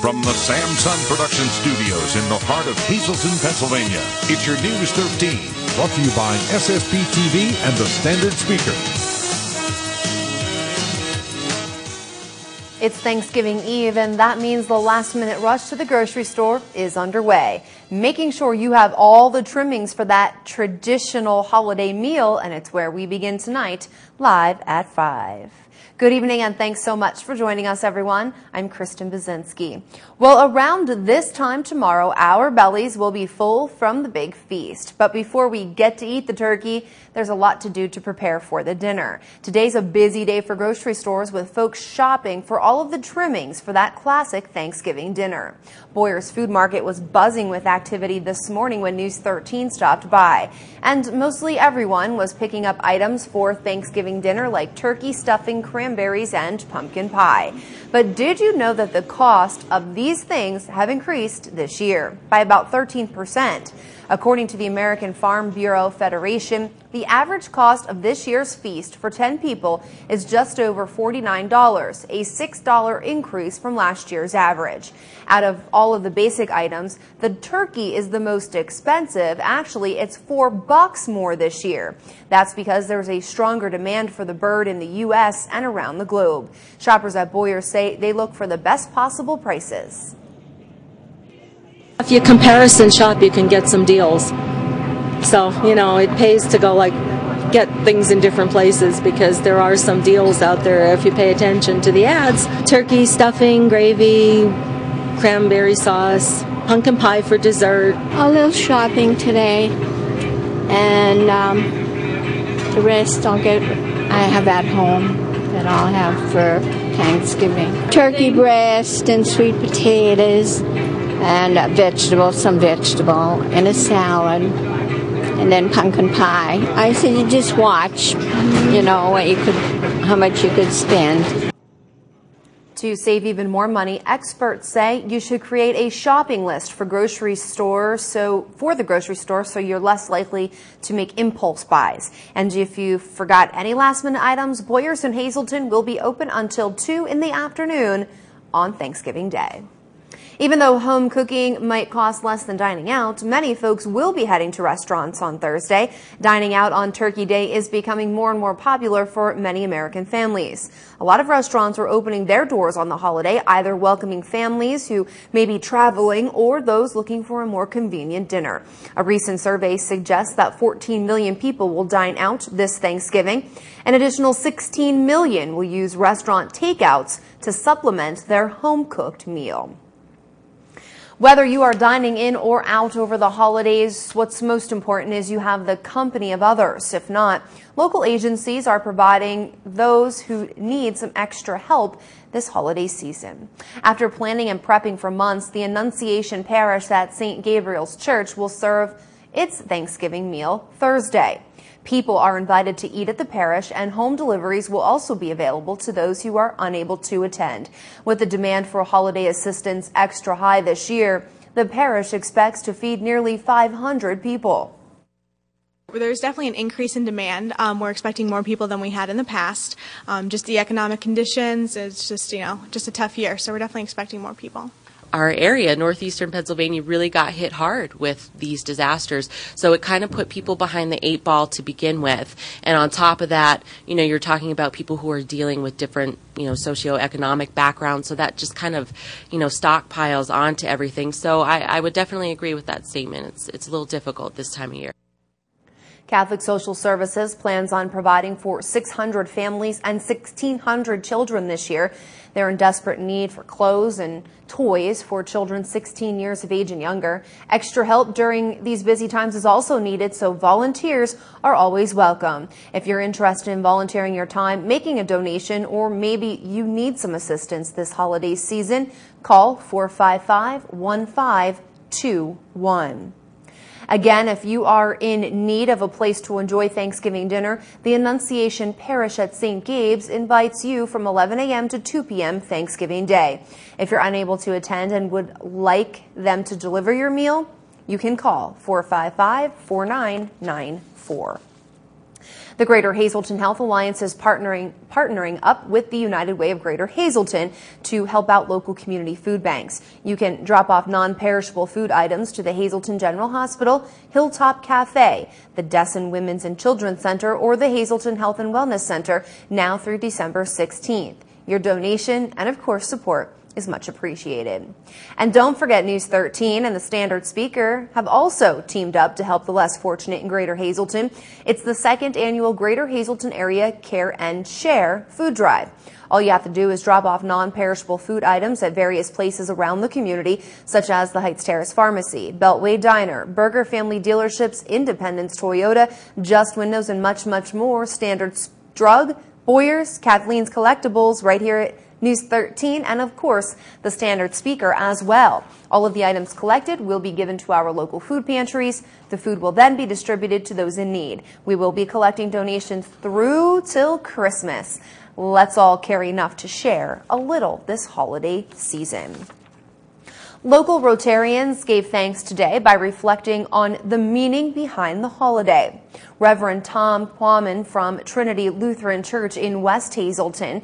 From the Samson Production Studios in the heart of Hazleton, Pennsylvania, it's your News 13. Brought to you by SSP TV and the Standard Speaker. It's Thanksgiving Eve, and that means the last-minute rush to the grocery store is underway. Making sure you have all the trimmings for that traditional holiday meal, and it's where we begin tonight, live at 5. Good evening, and thanks so much for joining us, everyone. I'm Kristen Bazinski. Well, around this time tomorrow, our bellies will be full from the big feast. But before we get to eat the turkey, there's a lot to do to prepare for the dinner. Today's a busy day for grocery stores with folks shopping for all of the trimmings for that classic Thanksgiving dinner. Boyer's Food Market was buzzing with activity this morning when News 13 stopped by. And mostly everyone was picking up items for Thanksgiving dinner like turkey, stuffing, cranberries, and pumpkin pie. But did you know that the cost of these things have increased this year by about 13%? According to the American Farm Bureau Federation, the average cost of this year's feast for 10 people is just over $49, a $6 increase from last year's average. Out of all of the basic items, the turkey is the most expensive. Actually, it's $4 more this year. That's because there's a stronger demand for the bird in the U.S. and around the globe. Shoppers at Boyer say they look for the best possible prices. If you comparison shop, you can get some deals. So, you know, it pays to go get things in different places because there are some deals out there if you pay attention to the ads. Turkey, stuffing, gravy, cranberry sauce, pumpkin pie for dessert. A little shopping today, and the rest I have at home that I'll have for Thanksgiving. Turkey breast and sweet potatoes. And some vegetable, and a salad, and then pumpkin pie. I said you just watch, you know, how much you could spend. To save even more money, experts say you should create a shopping list for the grocery store so you're less likely to make impulse buys. And if you forgot any last-minute items, Boyers and Hazleton will be open until 2 in the afternoon on Thanksgiving Day. Even though home cooking might cost less than dining out, many folks will be heading to restaurants on Thursday. Dining out on Turkey Day is becoming more and more popular for many American families. A lot of restaurants are opening their doors on the holiday, either welcoming families who may be traveling or those looking for a more convenient dinner. A recent survey suggests that 14 million people will dine out this Thanksgiving. An additional 16 million will use restaurant takeouts to supplement their home-cooked meal. Whether you are dining in or out over the holidays, what's most important is you have the company of others. If not, local agencies are providing those who need some extra help this holiday season. After planning and prepping for months, the Annunciation Parish at St. Gabriel's Church will serve its Thanksgiving meal Thursday. People are invited to eat at the parish, and home deliveries will also be available to those who are unable to attend. With the demand for holiday assistance extra high this year, the parish expects to feed nearly 500 people. There's definitely an increase in demand. We're expecting more people than we had in the past. Just the economic conditions, it's just a tough year, so we're definitely expecting more people. Our area, northeastern Pennsylvania, really got hit hard with these disasters. So it kind of put people behind the 8 ball to begin with. And on top of that, you're talking about people who are dealing with different, socioeconomic backgrounds. So that just kind of, stockpiles onto everything. So I would definitely agree with that statement. It's a little difficult this time of year. Catholic Social Services plans on providing for 600 families and 1,600 children this year. They're in desperate need for clothes and toys for children 16 years of age and younger. Extra help during these busy times is also needed, so volunteers are always welcome. If you're interested in volunteering your time, making a donation, or maybe you need some assistance this holiday season, call 455-1521. Again, if you are in need of a place to enjoy Thanksgiving dinner, the Annunciation Parish at St. Gabe's invites you from 11 a.m. to 2 p.m. Thanksgiving Day. If you're unable to attend and would like them to deliver your meal, you can call 455-4994. The Greater Hazleton Health Alliance is partnering up with the United Way of Greater Hazleton to help out local community food banks. You can drop off non-perishable food items to the Hazleton General Hospital, Hilltop Cafe, the Desson Women's and Children's Center, or the Hazleton Health and Wellness Center now through December 16th. Your donation and, of course, support is much appreciated. And don't forget, News 13 and the Standard Speaker have also teamed up to help the less fortunate in Greater Hazleton. It's the second annual Greater Hazleton Area Care and Share food drive. All you have to do is drop off non-perishable food items at various places around the community, such as the Heights Terrace Pharmacy, Beltway Diner, Burger Family Dealerships, Independence Toyota, Just Windows, and much, much more. Standard Drug, Boyer's, Kathleen's Collectibles, right here at News 13, and of course, the Standard Speaker as well. All of the items collected will be given to our local food pantries. The food will then be distributed to those in need. We will be collecting donations through till Christmas. Let's all carry enough to share a little this holiday season. Local Rotarians gave thanks today by reflecting on the meaning behind the holiday. Reverend Tom Quammen from Trinity Lutheran Church in West Hazleton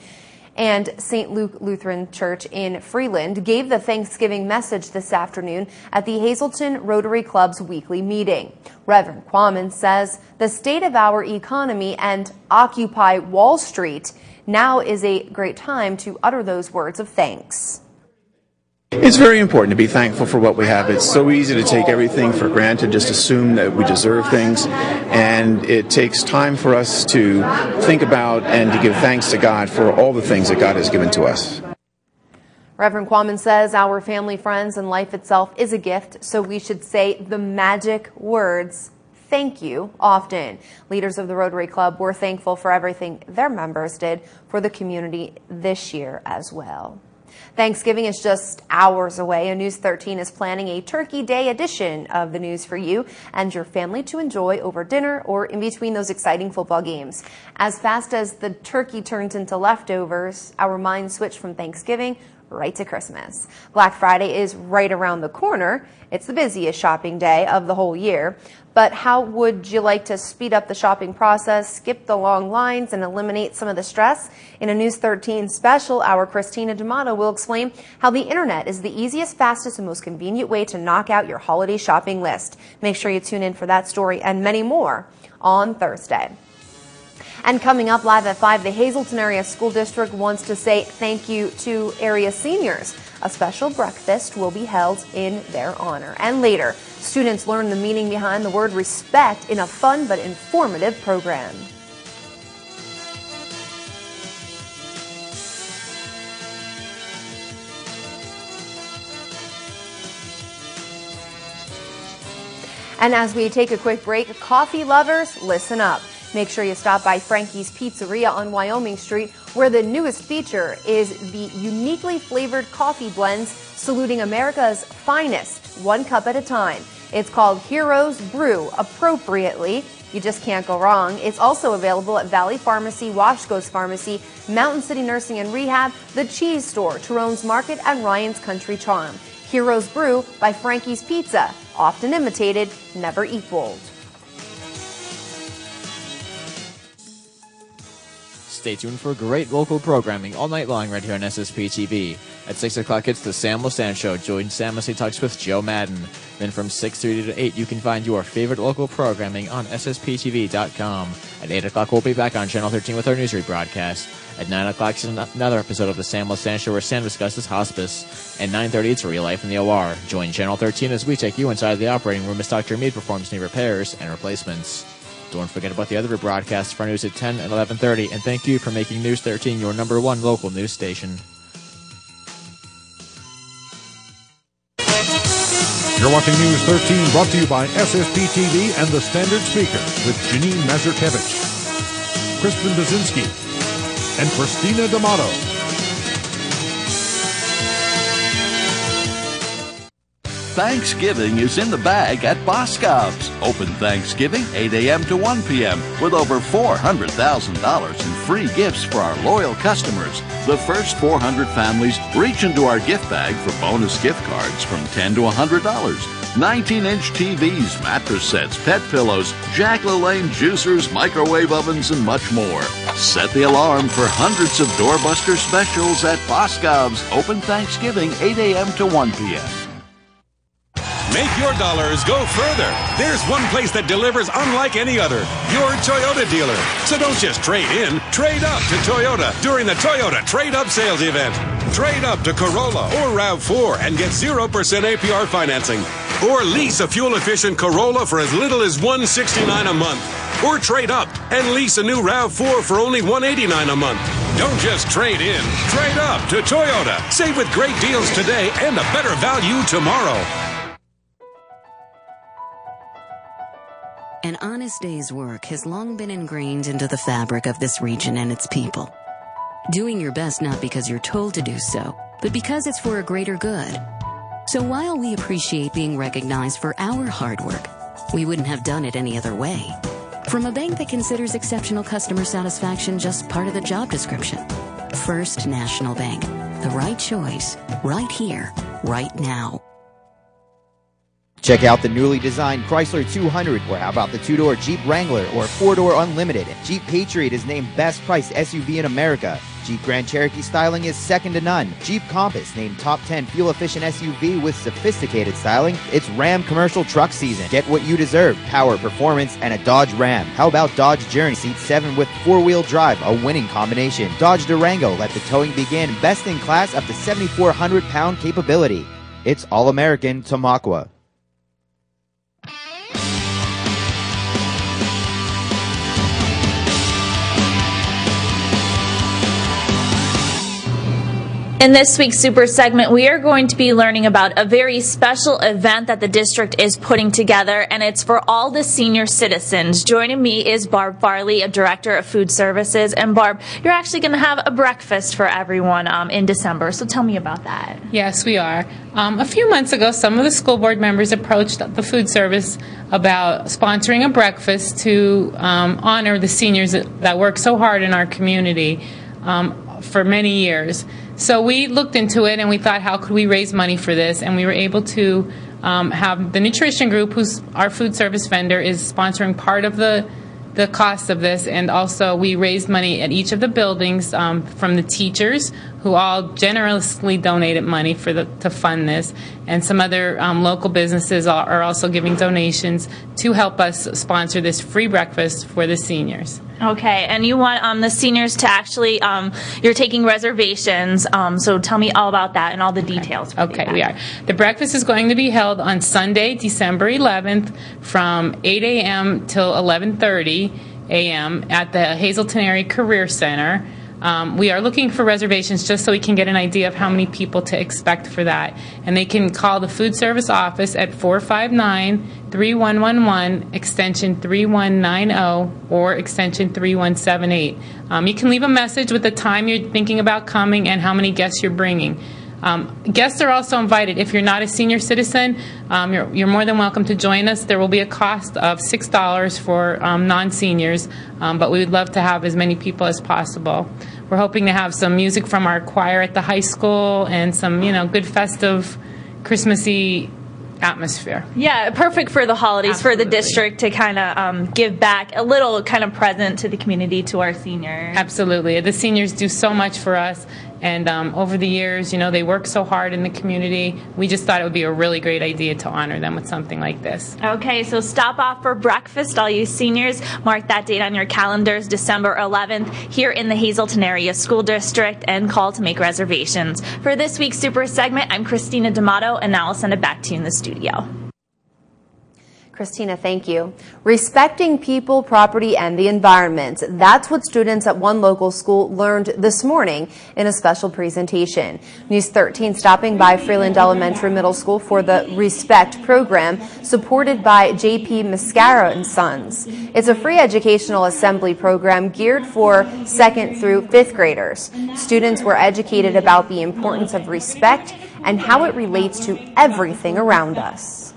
and St. Luke Lutheran Church in Freeland gave the Thanksgiving message this afternoon at the Hazleton Rotary Club's weekly meeting. Reverend Quammen says the state of our economy and Occupy Wall Street, now is a great time to utter those words of thanks. It's very important to be thankful for what we have. It's so easy to take everything for granted, just assume that we deserve things, and it takes time for us to think about and to give thanks to God for all the things that God has given to us. Reverend Quammen says our family, friends, and life itself is a gift, so we should say the magic words, thank you, often. Leaders of the Rotary Club were thankful for everything their members did for the community this year as well. Thanksgiving is just hours away, and News 13 is planning a Turkey Day edition of the news for you and your family to enjoy over dinner or in between those exciting football games. As fast as the turkey turns into leftovers, our minds switch from Thanksgiving right to Christmas. Black Friday is right around the corner. It's the busiest shopping day of the whole year. But how would you like to speed up the shopping process, skip the long lines, and eliminate some of the stress? In a News 13 special, our Christina D'Amato will explain how the internet is the easiest, fastest, and most convenient way to knock out your holiday shopping list. Make sure you tune in for that story and many more on Thursday. And coming up live at 5, the Hazleton Area School District wants to say thank you to area seniors. A special breakfast will be held in their honor. And later, students learn the meaning behind the word respect in a fun but informative program. And as we take a quick break, coffee lovers, listen up. Make sure you stop by Frankie's Pizzeria on Wyoming Street, where the newest feature is the uniquely flavored coffee blends saluting America's finest, one cup at a time. It's called Heroes Brew, appropriately. You just can't go wrong. It's also available at Valley Pharmacy, Washco's Pharmacy, Mountain City Nursing and Rehab, The Cheese Store, Tyrone's Market, and Ryan's Country Charm. Heroes Brew by Frankie's Pizza, often imitated, never equaled. Stay tuned for great local programming all night long right here on SSP TV. At 6 o'clock, it's the Sam Wilson Show. Join Sam as he talks with Joe Madden. Then from 6:30 to 8, you can find your favorite local programming on SSPTV.com. At 8 o'clock, we'll be back on Channel 13 with our news rebroadcast. At 9 o'clock, it's another episode of the Sam Wilson Show where Sam discusses hospice. At 9:30, it's Real Life in the OR. Join Channel 13 as we take you inside the operating room as Dr. Mead performs knee repairs and replacements. Don't forget about the other broadcasts for news at 10 and 11:30, and thank you for making News 13 your #1 local news station. You're watching News 13, brought to you by SSP TV and the Standard Speaker with Janine Mazurkevich, Kristen Bazinski, and Christina D'Amato. Thanksgiving is in the bag at Boscov's. Open Thanksgiving 8 a.m. to 1 p.m. with over $400,000 in free gifts for our loyal customers. The first 400 families reach into our gift bag for bonus gift cards from $10 to $100. 19-inch TVs, mattress sets, pet pillows, Jack LaLanne juicers, microwave ovens, and much more. Set the alarm for hundreds of doorbuster specials at Boscov's. Open Thanksgiving 8 a.m. to 1 p.m. Make your dollars go further. There's one place that delivers unlike any other. Your Toyota dealer. So don't just trade in. Trade up to Toyota during the Toyota Trade Up Sales Event. Trade up to Corolla or RAV4 and get 0% APR financing. Or lease a fuel-efficient Corolla for as little as $169 a month. Or trade up and lease a new RAV4 for only $189 a month. Don't just trade in. Trade up to Toyota. Save with great deals today and a better value tomorrow. An honest day's work has long been ingrained into the fabric of this region and its people. Doing your best not because you're told to do so, but because it's for a greater good. So while we appreciate being recognized for our hard work, we wouldn't have done it any other way. From a bank that considers exceptional customer satisfaction just part of the job description. First National Bank. The right choice, right here, right now. Check out the newly designed Chrysler 200, or how about the 2-door Jeep Wrangler or 4-door Unlimited. Jeep Patriot is named Best Priced SUV in America. Jeep Grand Cherokee styling is second to none. Jeep Compass named Top 10 fuel-efficient SUV with sophisticated styling. It's Ram commercial truck season. Get what you deserve, power, performance, and a Dodge Ram. How about Dodge Journey Seat 7 with 4-wheel drive, a winning combination. Dodge Durango, let the towing begin. Best in class, up to 7,400-pound capability. It's All-American Tamaqua. In this week's Super segment, we are going to be learning about a very special event that the district is putting together, and it's for all the senior citizens. Joining me is Barb Farley, a director of food services. And Barb, you're actually going to have a breakfast for everyone in December, so tell me about that. Yes, we are. A few months ago, some of the school board members approached the food service about sponsoring a breakfast to honor the seniors that work so hard in our community for many years. So we looked into it and we thought, how could we raise money for this? And we were able to have the nutrition group, who's our food service vendor, is sponsoring part of the cost of this. And also we raised money at each of the buildings from the teachers, who all generously donated money to fund this. And some other local businesses are also giving donations to help us sponsor this free breakfast for the seniors. Okay, and you want the seniors to actually, you're taking reservations, so tell me all about that and all the details. Okay, we are. The breakfast is going to be held on Sunday, December 11th from 8 a.m. till 11:30 a.m. at the Hazleton Area Career Center. We are looking for reservations just so we can get an idea of how many people to expect for that. And they can call the food service office at 459-3111, extension 3190, or extension 3178. You can leave a message with the time you're thinking about coming and how many guests you're bringing. Guests are also invited. If you're not a senior citizen, you're more than welcome to join us. There will be a cost of $6 for non-seniors, but we would love to have as many people as possible. We're hoping to have some music from our choir at the high school and some, good festive, Christmassy atmosphere. Yeah, perfect for the holidays. Absolutely. For the district to kind of give back a little kind of present to the community, to our seniors. Absolutely. The seniors do so much for us, and over the years, they work so hard in the community. We just thought it would be a really great idea to honor them with something like this. Okay, so stop off for breakfast, all you seniors. Mark that date on your calendars, December 11th, here in the Hazleton Area School District, and call to make reservations. For this week's Super segment, I'm Christina D'Amato, and now I'll send it back to you in the studio. Christina, thank you. Respecting people, property, and the environment. That's what students at one local school learned this morning in a special presentation. News 13 stopping by Freeland Elementary Middle School for the Respect program supported by J.P. Mascara and Sons. It's a free educational assembly program geared for 2nd through 5th graders. Students were educated about the importance of respect and how it relates to everything around us.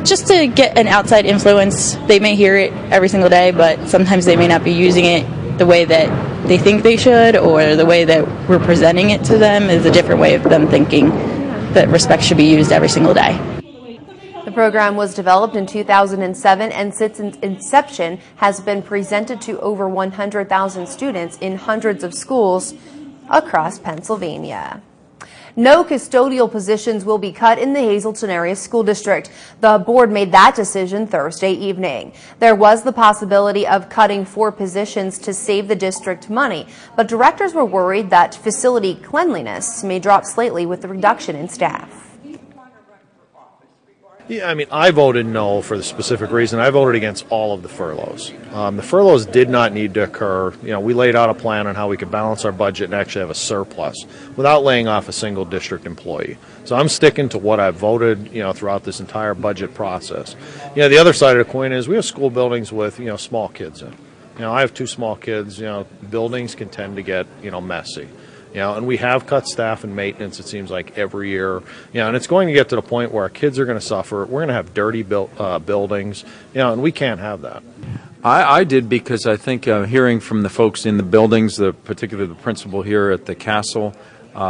Just to get an outside influence. They may hear it every single day, but sometimes they may not be using it the way that they think they should, or the way that we're presenting it to them is a different way of them thinking that respect should be used every single day. The program was developed in 2007 and since its inception has been presented to over 100,000 students in hundreds of schools across Pennsylvania. No custodial positions will be cut in the Hazleton area school district. The board made that decision Thursday evening. There was the possibility of cutting 4 positions to save the district money, but directors were worried that facility cleanliness may drop slightly with the reduction in staff. Yeah, I mean, I voted no for the specific reason. I voted against all of the furloughs. The furloughs did not need to occur. You know, we laid out a plan on how we could balance our budget and actually have a surplus without laying off a single district employee. So I'm sticking to what I voted, you know, throughout this entire budget process. You know, the other side of the coin is we have school buildings with, you know, small kids in. You know, I have 2 small kids. You know, buildings can tend to get, you know, messy. You know, and we have cut staff and maintenance, it seems like, every year. You know, and it's going to get to the point where our kids are going to suffer. We're going to have dirty buildings, you know, and we can't have that. I did because I think hearing from the folks in the buildings, particularly the principal here at the castle,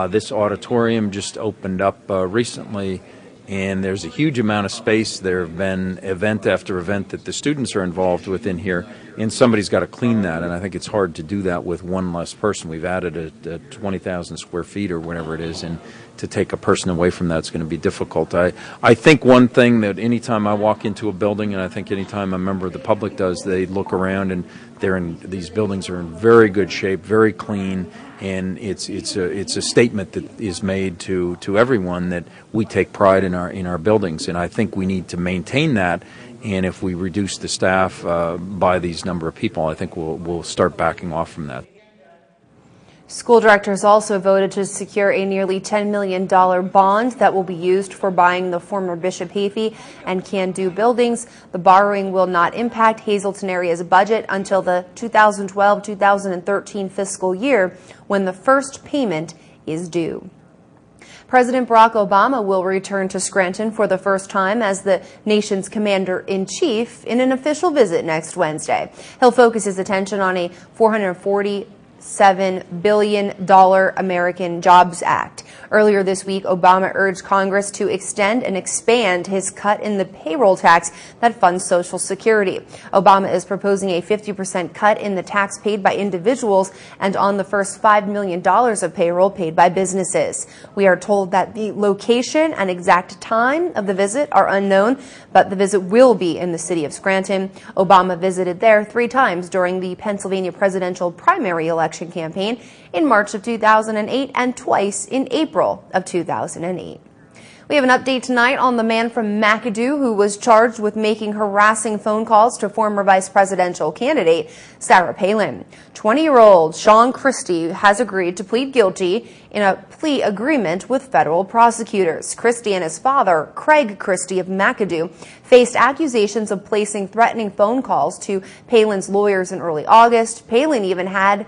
this auditorium just opened up recently, and there's a huge amount of space. There have been event after event that the students are involved with in here, and somebody's got to clean that, and I think it's hard to do that with one less person. We've added a 20,000 square feet or whatever it is, and to take a person away from that is going to be difficult. I think one thing that anytime I walk into a building, and I think anytime a member of the public does, they look around and these buildings are in very good shape, very clean, and it's a statement that is made to everyone that we take pride in our buildings, and I think we need to maintain that. And if we reduce the staff by these number of people, I think we'll start backing off from that. School directors also voted to secure a nearly $10 million bond that will be used for buying the former Bishop Hafey and Can-Do buildings. The borrowing will not impact Hazleton area's budget until the 2012-2013 fiscal year, when the first payment is due. President Barack Obama will return to Scranton for the first time as the nation's commander-in-chief in an official visit next Wednesday. He'll focus his attention on a $447 billion American Jobs Act. Earlier this week, Obama urged Congress to extend and expand his cut in the payroll tax that funds Social Security. Obama is proposing a 50% cut in the tax paid by individuals and on the first $5 million of payroll paid by businesses. We are told that the location and exact time of the visit are unknown, but the visit will be in the city of Scranton. Obama visited there 3 times during the Pennsylvania presidential primary election campaign in March of 2008 and twice in April of 2008. We have an update tonight on the man from McAdoo who was charged with making harassing phone calls to former vice presidential candidate Sarah Palin. 20-year-old Sean Christie has agreed to plead guilty in a plea agreement with federal prosecutors. Christie and his father, Craig Christie of McAdoo, faced accusations of placing threatening phone calls to Palin's lawyers in early August. Palin even had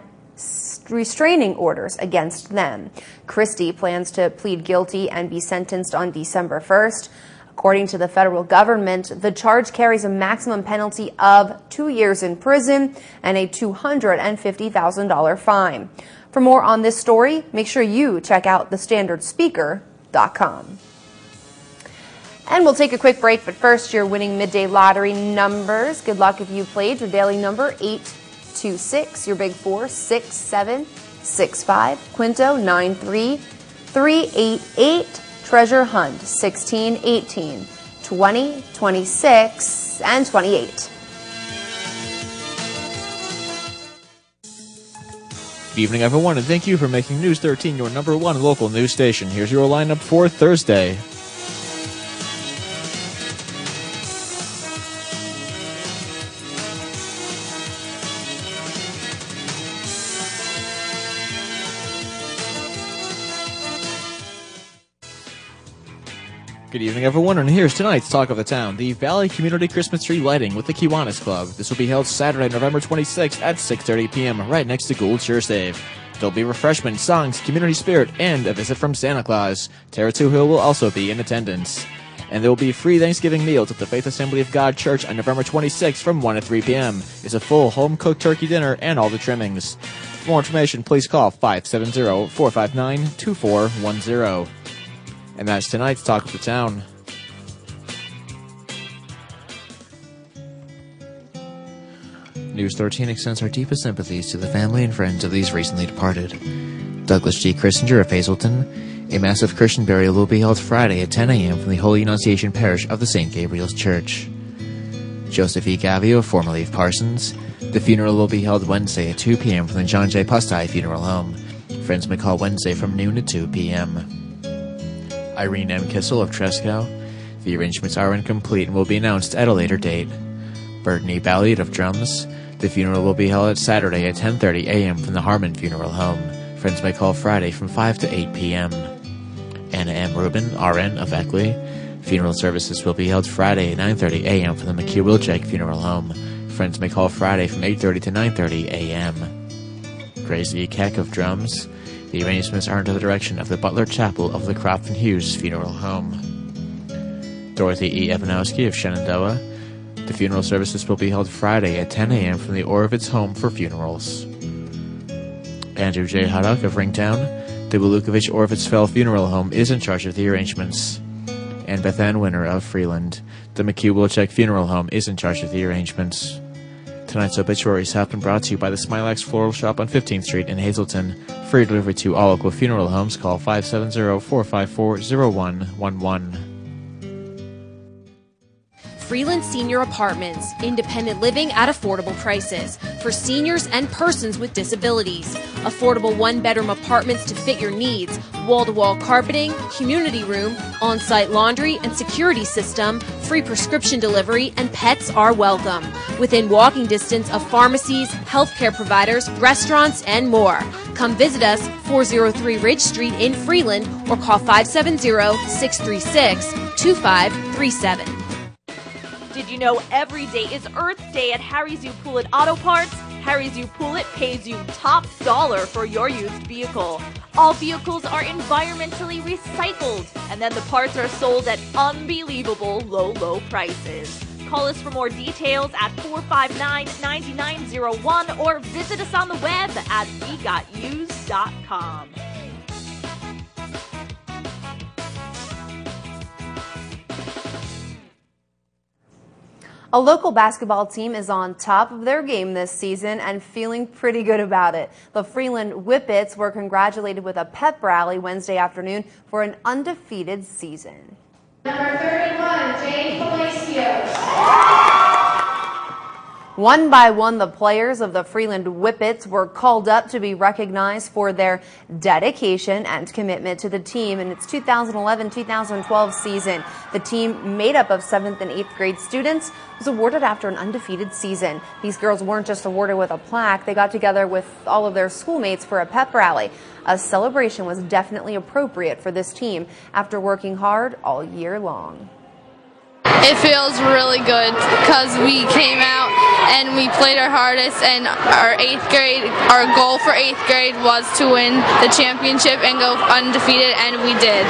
restraining orders against them. Christie plans to plead guilty and be sentenced on December 1st. According to the federal government, the charge carries a maximum penalty of 2 years in prison and a $250,000 fine. For more on this story, make sure you check out thestandardspeaker.com. And we'll take a quick break, but first, your winning midday lottery numbers. Good luck if you played. Your daily number, 826, your big 4, 6, 7, 6, 5, Quinto, 9, 3, 3, 8, 8, Treasure Hunt, 16, 18, 20, 26, and 28. Good evening, everyone, and thank you for making News 13 your #1 local news station. Here's your lineup for Thursday. Good evening, everyone, and here's tonight's Talk of the Town, the Valley Community Christmas Tree Lighting with the Kiwanis Club. This will be held Saturday, November 26th at 6:30 p.m. right next to Gould Sure Save. There'll be refreshments, songs, community spirit, and a visit from Santa Claus. Tara Hill will also be in attendance. And there will be a free Thanksgiving meals at the Faith Assembly of God Church on November 26th from 1 to 3 p.m. It's a full home-cooked turkey dinner and all the trimmings. For more information, please call 570-459-2410. And that's tonight's Talk of the Town. News 13 extends our deepest sympathies to the family and friends of these recently departed. Douglas G. Christinger of Hazleton. A massive Christian burial will be held Friday at 10 a.m. from the Holy Annunciation Parish of the St. Gabriel's Church. Joseph E. Gavio, formerly of Parsons. The funeral will be held Wednesday at 2 p.m. from the John J. Pustai Funeral Home. Friends may call Wednesday from noon to 2 p.m. Irene M. Kissel of Tresco. The arrangements are incomplete and will be announced at a later date. Burton E. Balliot of Drums. The funeral will be held at Saturday at 10:30 a.m. from the Harmon Funeral Home. Friends may call Friday from 5 to 8 p.m. Anna M. Rubin, RN of Eckley. Funeral services will be held Friday at 9:30 a.m. from the McHugh-Wilczek Funeral Home. Friends may call Friday from 8:30 to 9:30 a.m. Grace E. Keck of Drums. The arrangements are under the direction of the Butler Chapel of the Crofton Hughes Funeral Home. Dorothy E. Evanowski of Shenandoah. The funeral services will be held Friday at 10 a.m. from the Orovitz Home for Funerals. Andrew J. Haddock of Ringtown. The Walukovich Orvitz-Fell Funeral Home is in charge of the arrangements. And Beth Ann Winter of Freeland. The McHugh-Wilczek Funeral Home is in charge of the arrangements. Tonight's obituaries have been brought to you by the Smilax Floral Shop on 15th Street in Hazleton. For delivery to all local funeral homes, call 570-454-0111. Freeland Senior Apartments, independent living at affordable prices for seniors and persons with disabilities. Affordable one-bedroom apartments to fit your needs, wall-to-wall carpeting, community room, on-site laundry and security system, free prescription delivery, and pets are welcome. Within walking distance of pharmacies, healthcare providers, restaurants, and more. Come visit us, 403 Ridge Street in Freeland, or call 570-636-2537. Did you know every day is Earth Day at Harry's U Poulet Auto Parts? Harry's U Poulet pays you top dollar for your used vehicle. All vehicles are environmentally recycled, and then the parts are sold at unbelievable low prices. Call us for more details at 459-9901 or visit us on the web at wegotused.com. A local basketball team is on top of their game this season and feeling pretty good about it. The Freeland Whippets were congratulated with a pep rally Wednesday afternoon for an undefeated season. Number 31, Jane Palacios. One by one, the players of the Freeland Whippets were called up to be recognized for their dedication and commitment to the team in its 2011-2012 season. The team, made up of 7th and 8th grade students, was awarded after an undefeated season. These girls weren't just awarded with a plaque. They got together with all of their schoolmates for a pep rally. A celebration was definitely appropriate for this team after working hard all year long. It feels really good because we came out and we played our hardest, and our goal for 8th grade was to win the championship and go undefeated, and we did.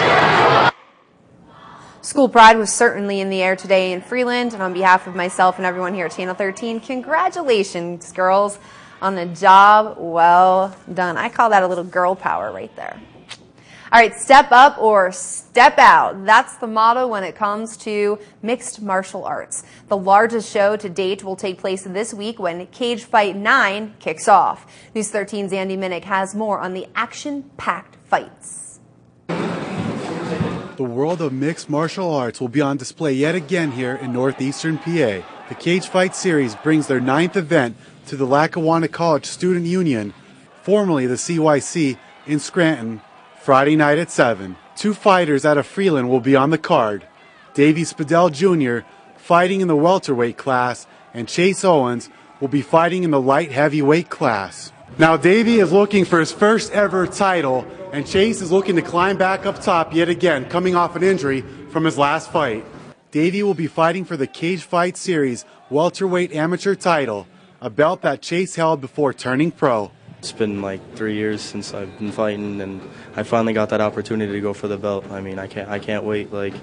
School pride was certainly in the air today in Freeland, and on behalf of myself and everyone here at Channel 13, congratulations, girls, on the job well done. I call that a little girl power right there. All right, step up or step out. That's the motto when it comes to mixed martial arts. The largest show to date will take place this week when Cage Fight 9 kicks off. News 13's Andy Minnick has more on the action-packed fights. The world of mixed martial arts will be on display yet again here in northeastern PA. The Cage Fight series brings their 9th event to the Lackawanna College Student Union, formerly the CYC, in Scranton, Friday night at 7. 2 fighters out of Freeland will be on the card. Davey Spadell Jr. fighting in the welterweight class, and Chase Owens will be fighting in the light heavyweight class. Now Davey is looking for his first ever title, and Chase is looking to climb back up top yet again, coming off an injury from his last fight. Davey will be fighting for the Cage Fight Series welterweight amateur title, a belt that Chase held before turning pro. It's been like 3 years since I've been fighting, and I finally got that opportunity to go for the belt. I mean, I can't wait. Like,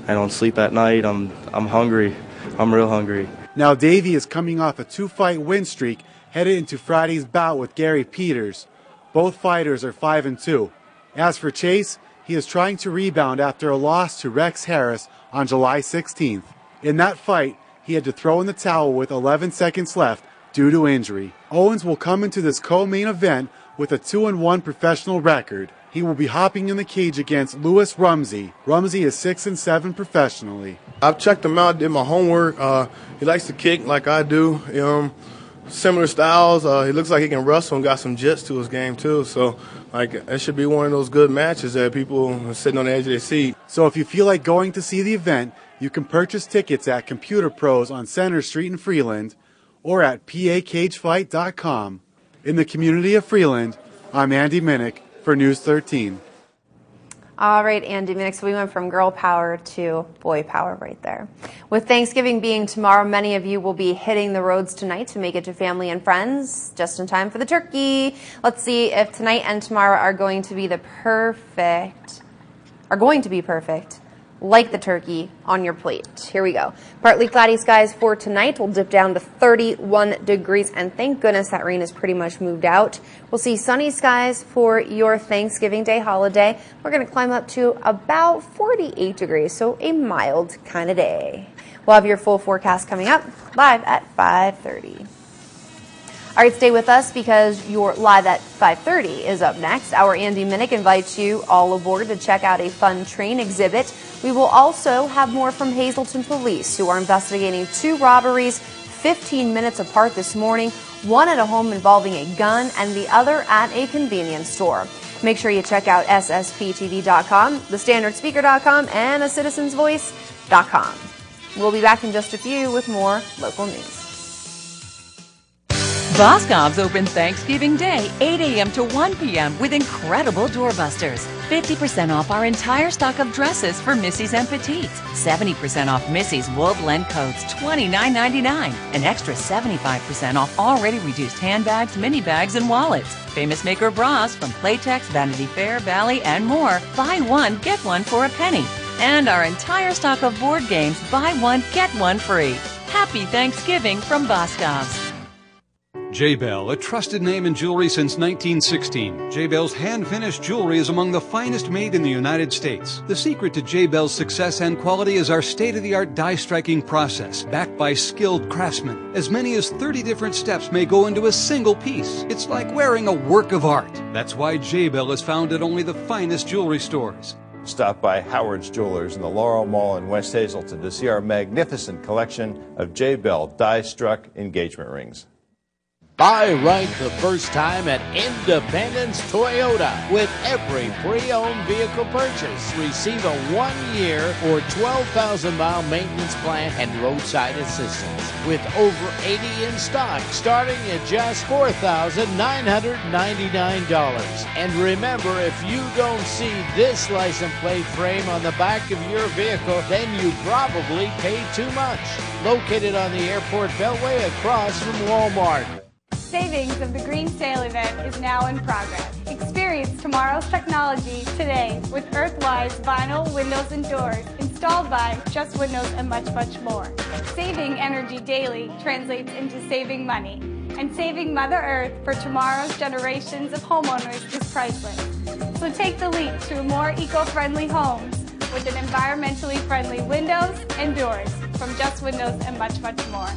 I don't sleep at night. I'm hungry. I'm real hungry. Now Davey is coming off a 2-fight win streak headed into Friday's bout with Gary Peters. Both fighters are 5-2. As for Chase, he is trying to rebound after a loss to Rex Harris on July 16th. In that fight, he had to throw in the towel with 11 seconds left due to injury. Owens will come into this co-main event with a 2-1 professional record. He will be hopping in the cage against Louis Rumsey. Rumsey is 6-7 professionally. I've checked him out, did my homework. He likes to kick like I do. Similar styles. He looks like he can wrestle and got some jits to his game too. So, like, it should be one of those good matches that people are sitting on the edge of their seat. So if you feel like going to see the event, you can purchase tickets at Computer Pros on Center Street in Freeland or at pacagefight.com. In the community of Freeland, I'm Andy Minnick for News 13. All right, Andy Minnick, so we went from girl power to boy power right there. With Thanksgiving being tomorrow, many of you will be hitting the roads tonight to make it to family and friends, just in time for the turkey. Let's see if tonight and tomorrow are going to be perfect, like the turkey on your plate. Here we go. Partly cloudy skies for tonight. We'll dip down to 31 degrees, and thank goodness that rain has pretty much moved out. We'll see sunny skies for your Thanksgiving Day holiday. We're going to climb up to about 48 degrees, so a mild kind of day. We'll have your full forecast coming up live at 5:30. All right, stay with us because your Live at 5:30 is up next. Our Andy Minnick invites you all aboard to check out a fun train exhibit. We will also have more from Hazleton Police, who are investigating 2 robberies 15 minutes apart this morning, one at a home involving a gun and the other at a convenience store. Make sure you check out ssptv.com, thestandardspeaker.com, and acitizensvoice.com. We'll be back in just a few with more local news. Boscov's open Thanksgiving Day, 8 a.m. to 1 p.m. with incredible doorbusters. 50% off our entire stock of dresses for Missies and Petites. 70% off Missies wool blend coats, $29.99. An extra 75% off already reduced handbags, mini bags, and wallets. Famous Maker bras from Playtex, Vanity Fair, Bally, and more. Buy one, get one for a penny. And our entire stock of board games, buy one, get one free. Happy Thanksgiving from Boscov's. J-Bell, a trusted name in jewelry since 1916. J-Bell's hand-finished jewelry is among the finest made in the United States. The secret to J-Bell's success and quality is our state-of-the-art die-striking process, backed by skilled craftsmen. As many as 30 different steps may go into a single piece. It's like wearing a work of art. That's why J-Bell is found at only the finest jewelry stores. Stop by Howard's Jewelers in the Laurel Mall in West Hazleton to see our magnificent collection of J-Bell die-struck engagement rings. Buy right the first time at Independence Toyota. With every pre-owned vehicle purchase, receive a 1-year or 12,000-mile maintenance plan and roadside assistance. With over 80 in stock, starting at just $4,999. And remember, if you don't see this license plate frame on the back of your vehicle, then you probably paid too much. Located on the airport beltway across from Walmart. Savings of the Green Sale event is now in progress. Experience tomorrow's technology today with Earthwise vinyl windows and doors installed by Just Windows and much, much more. Saving energy daily translates into saving money. And saving Mother Earth for tomorrow's generations of homeowners is priceless. So take the leap to more eco-friendly homes with an environmentally friendly windows and doors from Just Windows and much, much more.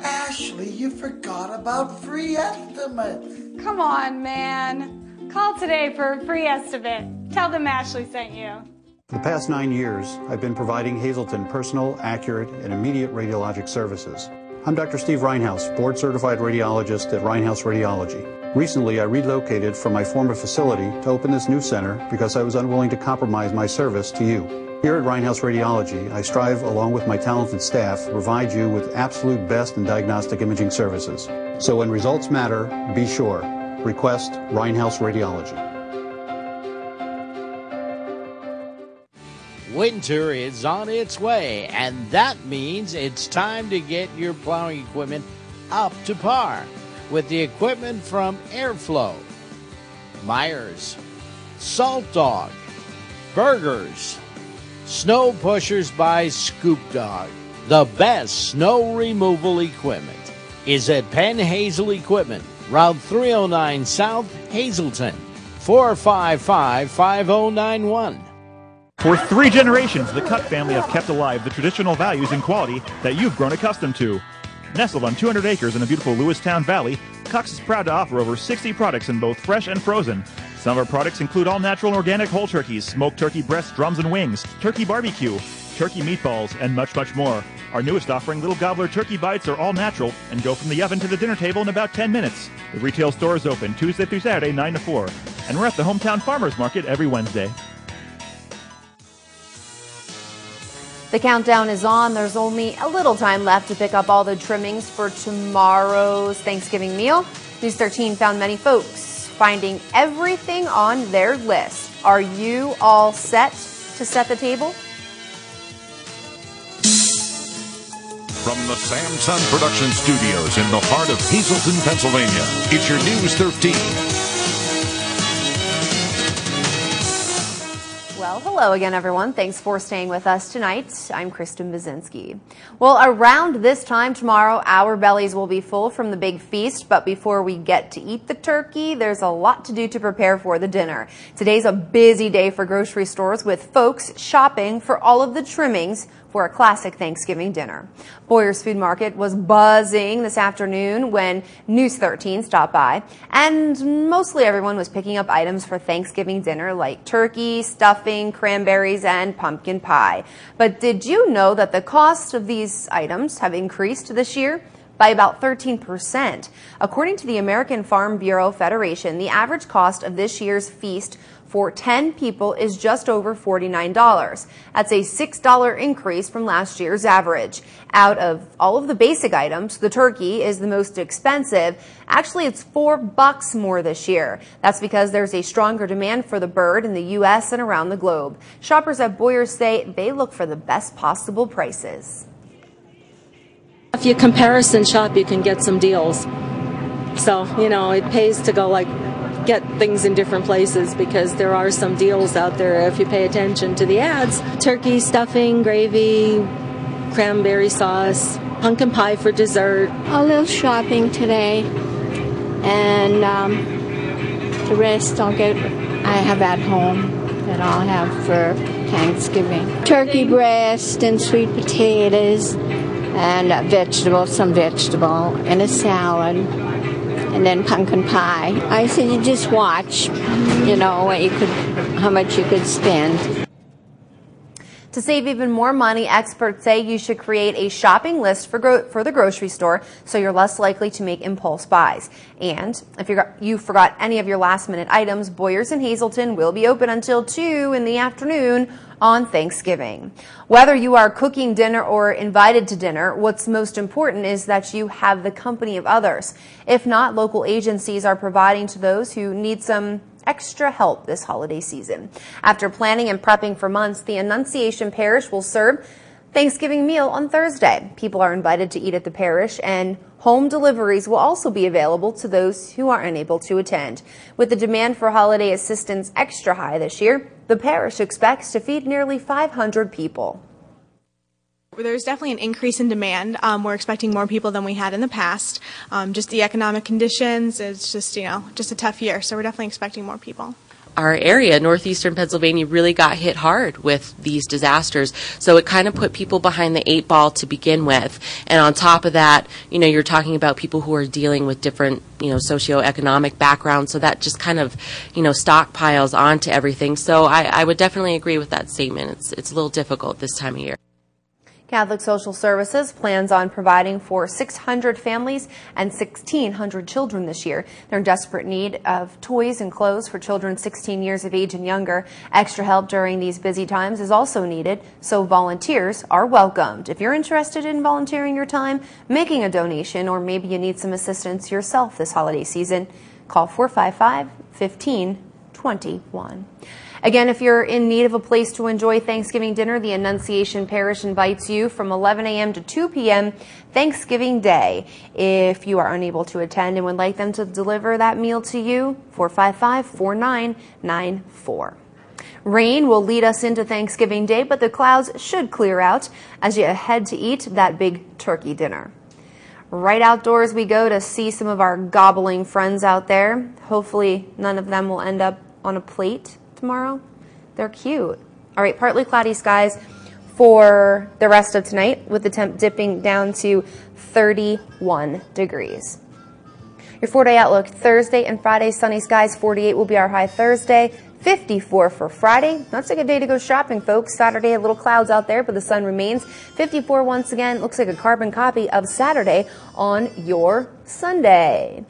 Ashley, you forgot about free estimates. Come on, man. Call today for a free estimate. Tell them Ashley sent you. For the past 9 years, I've been providing Hazleton personal, accurate, and immediate radiologic services. I'm Dr. Steve Reinhaus, board-certified radiologist at Reinhaus Radiology. Recently, I relocated from my former facility to open this new center because I was unwilling to compromise my service to you. Here at Reinhaus Radiology, I strive, along with my talented staff, to provide you with absolute best in diagnostic imaging services. So when results matter, be sure. Request Reinhaus Radiology. Winter is on its way, and that means it's time to get your plowing equipment up to par. with the equipment from Airflow. Myers, Salt Dog, Burgers, Snow Pushers by Scoop Dog. The best snow removal equipment is at Penn Hazel Equipment, Route 309 South, Hazleton, 455-5091. For 3 generations, the Cutt family have kept alive the traditional values and quality that you've grown accustomed to. Nestled on 200 acres in the beautiful Lewistown Valley, Cox is proud to offer over 60 products in both fresh and frozen. Some of our products include all-natural and organic whole turkeys, smoked turkey breasts, drums and wings, turkey barbecue, turkey meatballs, and much, much more. Our newest offering, Little Gobbler Turkey Bites, are all natural and go from the oven to the dinner table in about 10 minutes. The retail store is open Tuesday through Saturday, 9 to 4. And we're at the Hometown Farmers Market every Wednesday. The countdown is on. There's only a little time left to pick up all the trimmings for tomorrow's Thanksgiving meal. News 13 found many folks finding everything on their list. Are you all set to set the table? From the Samson Production Studios in the heart of Hazleton, Pennsylvania, it's your News 13. Well, hello again, everyone. Thanks for staying with us tonight. I'm Kristen Bazinski. Well, around this time tomorrow, our bellies will be full from the big feast. But before we get to eat the turkey, there's a lot to do to prepare for the dinner. Today's a busy day for grocery stores with folks shopping for all of the trimmings for a classic Thanksgiving dinner. Boyer's Food Market was buzzing this afternoon when News 13 stopped by, and mostly everyone was picking up items for Thanksgiving dinner like turkey, stuffing, cranberries, and pumpkin pie. But did you know that the cost of these items have increased this year by about 13%? According to the American Farm Bureau Federation, the average cost of this year's feast for 10 people is just over $49. That's a $6 increase from last year's average. Out of all of the basic items, the turkey is the most expensive. Actually, it's $4 more this year. That's because there's a stronger demand for the bird in the U.S. and around the globe. Shoppers at Boyer's say they look for the best possible prices. If you comparison shop, you can get some deals. So, it pays to go get things in different places because there are some deals out there if you pay attention to the ads. Turkey, stuffing, gravy, cranberry sauce, pumpkin pie for dessert. A little shopping today, and the rest I have at home that I'll have for Thanksgiving. Turkey breast and sweet potatoes and some vegetable and a salad. And then pumpkin pie. I said you just watch, how much you could spend. To save even more money, experts say you should create a shopping list for the grocery store so you're less likely to make impulse buys. And if you forgot any of your last-minute items, Boyer's in Hazleton will be open until 2 in the afternoon on Thanksgiving. Whether you are cooking dinner or invited to dinner, what's most important is that you have the company of others. If not, local agencies are providing to those who need some extra help this holiday season. After planning and prepping for months, the Annunciation Parish will serve Thanksgiving meal on Thursday. People are invited to eat at the parish, and home deliveries will also be available to those who are unable to attend. With the demand for holiday assistance extra high this year, the parish expects to feed nearly 500 people. There's definitely an increase in demand. We're expecting more people than we had in the past. Just the economic conditions, it's just a tough year, so we're definitely expecting more people. Our area, northeastern Pennsylvania, really got hit hard with these disasters. So it kind of put people behind the 8 ball to begin with. And on top of that, you're talking about people who are dealing with different, socioeconomic backgrounds. So that just kind of, stockpiles onto everything. So I would definitely agree with that statement. It's a little difficult this time of year. Catholic Social Services plans on providing for 600 families and 1,600 children this year. They're in desperate need of toys and clothes for children 16 years of age and younger. Extra help during these busy times is also needed, so volunteers are welcomed. If you're interested in volunteering your time, making a donation, or maybe you need some assistance yourself this holiday season, call 455-1521. Again, if you're in need of a place to enjoy Thanksgiving dinner, the Annunciation Parish invites you from 11 a.m. to 2 p.m. Thanksgiving Day. If you are unable to attend and would like them to deliver that meal to you, 455-4994. Rain will lead us into Thanksgiving Day, but the clouds should clear out as you head to eat that big turkey dinner. Right outdoors we go to see some of our gobbling friends out there. Hopefully none of them will end up on a plate tomorrow. They're cute. All right, partly cloudy skies for the rest of tonight with the temp dipping down to 31 degrees. Your 4-day outlook: Thursday and Friday, sunny skies. 48 will be our high Thursday. 54 for Friday. That's a good day to go shopping, folks. Saturday, a little clouds out there, but the sun remains. 54 once again. Looks like a carbon copy of Saturday on your Sunday.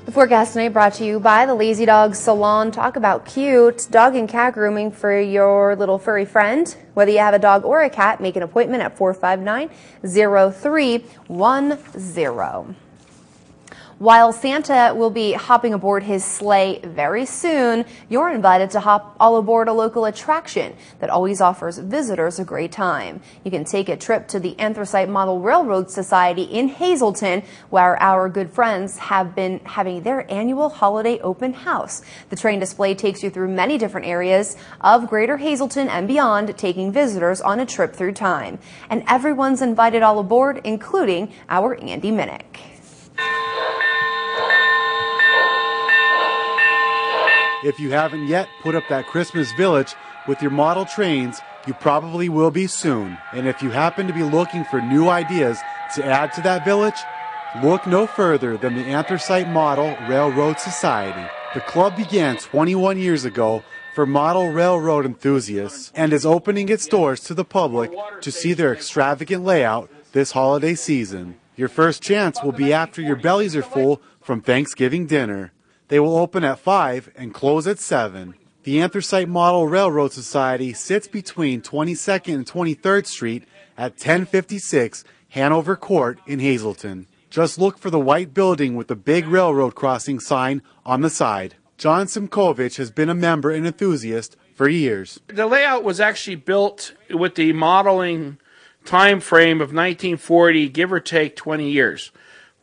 The forecast tonight brought to you by the Lazy Dog Salon. Talk about cute dog and cat grooming for your little furry friend. Whether you have a dog or a cat, make an appointment at 459-0310. While Santa will be hopping aboard his sleigh very soon, you're invited to hop all aboard a local attraction that always offers visitors a great time. You can take a trip to the Anthracite Model Railroad Society in Hazleton, where our good friends have been having their annual holiday open house. The train display takes you through many different areas of Greater Hazleton and beyond, taking visitors on a trip through time. And everyone's invited all aboard, including our Andy Minnick. If you haven't yet put up that Christmas village with your model trains, you probably will be soon. And if you happen to be looking for new ideas to add to that village, look no further than the Anthracite Model Railroad Society. The club began 21 years ago for model railroad enthusiasts and is opening its doors to the public to see their extravagant layout this holiday season. Your first chance will be after your bellies are full from Thanksgiving dinner. They will open at 5 and close at 7. The Anthracite Model Railroad Society sits between 22nd and 23rd Street at 1056 Hanover Court in Hazleton. Just look for the white building with the big railroad crossing sign on the side. John Simkovich has been a member and enthusiast for years. The layout was actually built with the modeling time frame of 1940, give or take 20 years.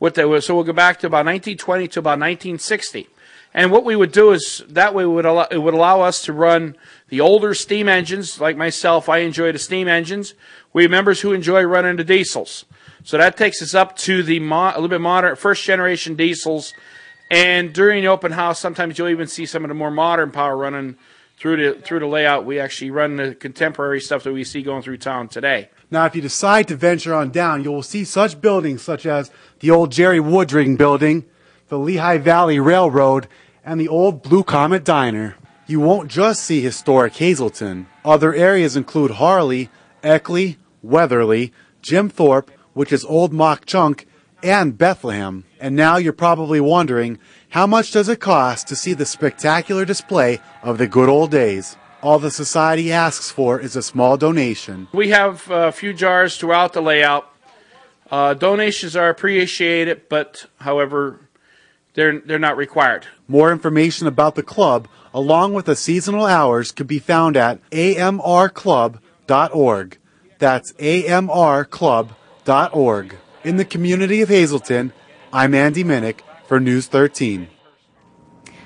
So we'll go back to about 1920 to about 1960. And what we would do is that way it would allow us to run the older steam engines. Like myself, I enjoy the steam engines. We have members who enjoy running the diesels. So that takes us up to the a little bit modern first generation diesels. And during the open house, sometimes you'll even see some of the more modern power running through the layout. We actually run the contemporary stuff that we see going through town today. Now, if you decide to venture on down, you will see such buildings such as the old Jerry Woodring building, the Lehigh Valley Railroad, and the old Blue Comet Diner. You won't just see historic Hazleton. Other areas include Harley, Eckley, Weatherly, Jim Thorpe, which is Old Mock Chunk, and Bethlehem. And now you're probably wondering, how much does it cost to see the spectacular display of the good old days? All the society asks for is a small donation. We have a few jars throughout the layout. Donations are appreciated, but however, they're not required. More information about the club, along with the seasonal hours, can be found at amrclub.org. That's amrclub.org. In the community of Hazleton, I'm Andy Minnick for News 13.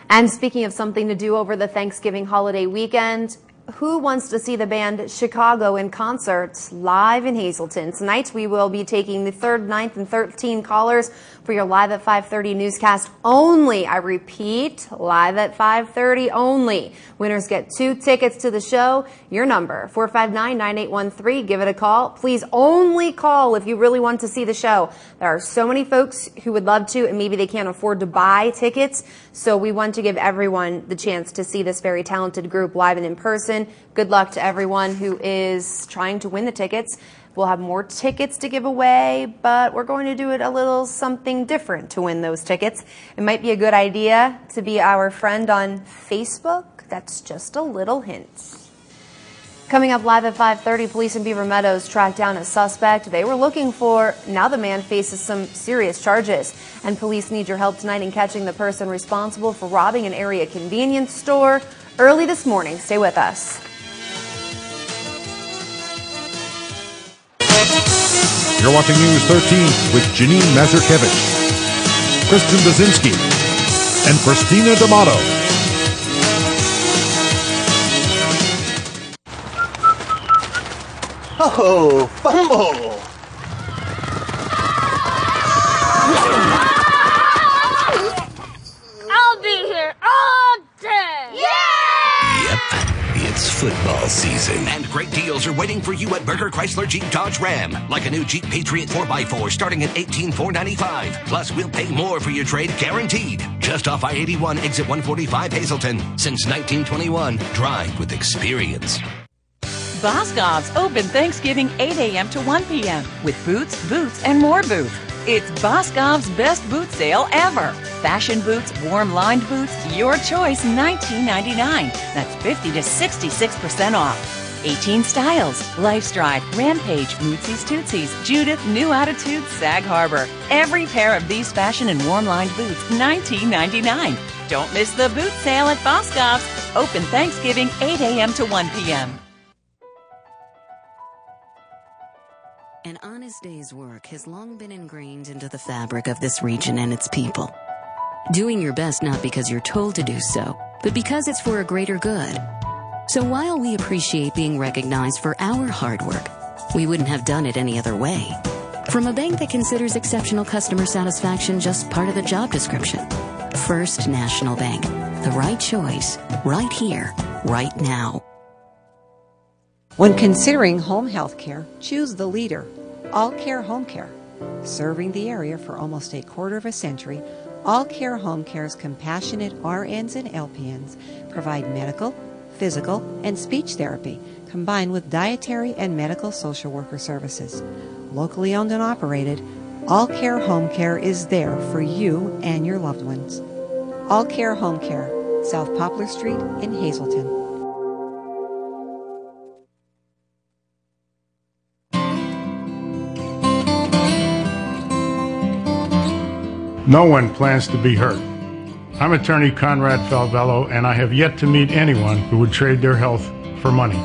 And speaking of something to do over the Thanksgiving holiday weekend, who wants to see the band Chicago in concert live in Hazleton? Tonight we will be taking the 3rd, 9th, and 13 callers for your Live at 5:30 newscast only. I repeat, Live at 5:30 only. Winners get 2 tickets to the show. Your number, 459-9813. Give it a call. Please only call if you really want to see the show. There are so many folks who would love to, and maybe they can't afford to buy tickets. So we want to give everyone the chance to see this very talented group live and in person. Good luck to everyone who is trying to win the tickets. We'll have more tickets to give away, but we're going to do it a little something different to win those tickets. It might be a good idea to be our friend on Facebook. That's just a little hint. Coming up live at 5:30, police in Beaver Meadows tracked down a suspect they were looking for. Now the man faces some serious charges, and police need your help tonight in catching the person responsible for robbing an area convenience store early this morning. Stay with us. You're watching News 13 with Janine Mazurkevich, Kristen Bazinski, and Christina D'Amato. Oh, fumble! I'll be here all day! Yep, it's football season. And great deals are waiting for you at Berger Chrysler Jeep Dodge Ram. Like a new Jeep Patriot 4x4 starting at $18,495. Plus, we'll pay more for your trade guaranteed. Just off I-81, exit 145 Hazleton. Since 1921, drive with experience. Boscov's open Thanksgiving 8 a.m. to 1 p.m. with boots, and more boots. It's Boscov's best boot sale ever. Fashion boots, warm-lined boots, your choice, $19.99. That's 50 to 66% off. 18 styles, Lifestride, Rampage, Mootsies Tootsies, Judith, New Attitude, Sag Harbor. Every pair of these fashion and warm-lined boots, $19.99. Don't miss the boot sale at Boscov's. Open Thanksgiving 8 a.m. to 1 p.m. An honest day's work has long been ingrained into the fabric of this region and its people. Doing your best not because you're told to do so, but because it's for a greater good. So while we appreciate being recognized for our hard work, we wouldn't have done it any other way. From a bank that considers exceptional customer satisfaction just part of the job description. First National Bank. The right choice, right here, right now. When considering home health care, choose the leader, All Care Home Care. Serving the area for almost a quarter of a century, All Care Home Care's compassionate RNs and LPNs provide medical, physical, and speech therapy, combined with dietary and medical social worker services. Locally owned and operated, All Care Home Care is there for you and your loved ones. All Care Home Care, South Poplar Street in Hazleton. No one plans to be hurt. I'm attorney Conrad Falvello, and I have yet to meet anyone who would trade their health for money.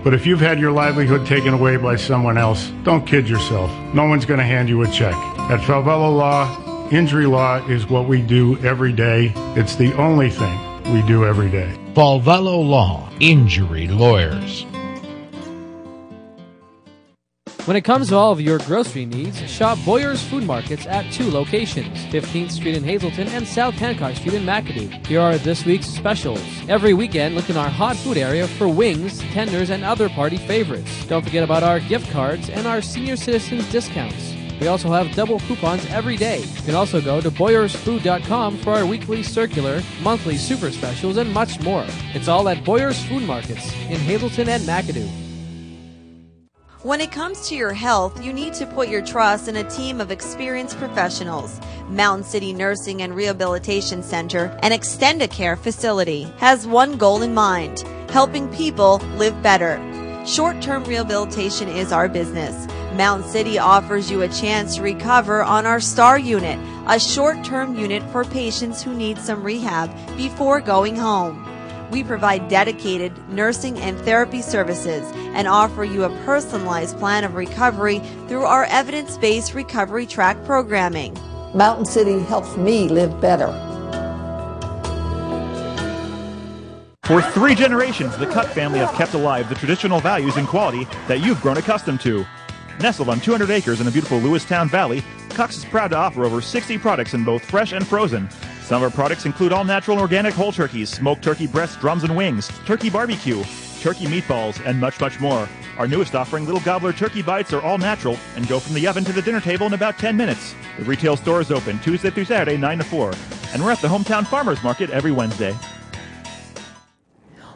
But if you've had your livelihood taken away by someone else, don't kid yourself. No one's going to hand you a check. At Falvello Law, injury law is what we do every day. It's the only thing we do every day. Falvello Law, injury lawyers. When it comes to all of your grocery needs, shop Boyer's Food Markets at 2 locations, 15th Street in Hazleton and South Hancock Street in McAdoo. Here are this week's specials. Every weekend, look in our hot food area for wings, tenders, and other party favorites. Don't forget about our gift cards and our senior citizens discounts. We also have double coupons every day. You can also go to BoyersFood.com for our weekly circular, monthly super specials, and much more. It's all at Boyer's Food Markets in Hazleton and McAdoo. When it comes to your health, you need to put your trust in a team of experienced professionals. Mountain City Nursing and Rehabilitation Center, an Extendicare facility, has one goal in mind: helping people live better. Short-term rehabilitation is our business. Mountain City offers you a chance to recover on our STAR unit, a short-term unit for patients who need some rehab before going home. We provide dedicated nursing and therapy services and offer you a personalized plan of recovery through our evidence-based recovery track programming. Mountain City helps me live better. For 3 generations, the Cutt family have kept alive the traditional values and quality that you've grown accustomed to. Nestled on 200 acres in the beautiful Lewistown Valley, Cox is proud to offer over 60 products in both fresh and frozen. Some of our products include all-natural and organic whole turkeys, smoked turkey breasts, drums and wings, turkey barbecue, turkey meatballs, and much, much more. Our newest offering, Little Gobbler Turkey Bites, are all natural and go from the oven to the dinner table in about 10 minutes. The retail store is open Tuesday through Saturday, 9 to 4. And we're at the Hometown Farmers Market every Wednesday.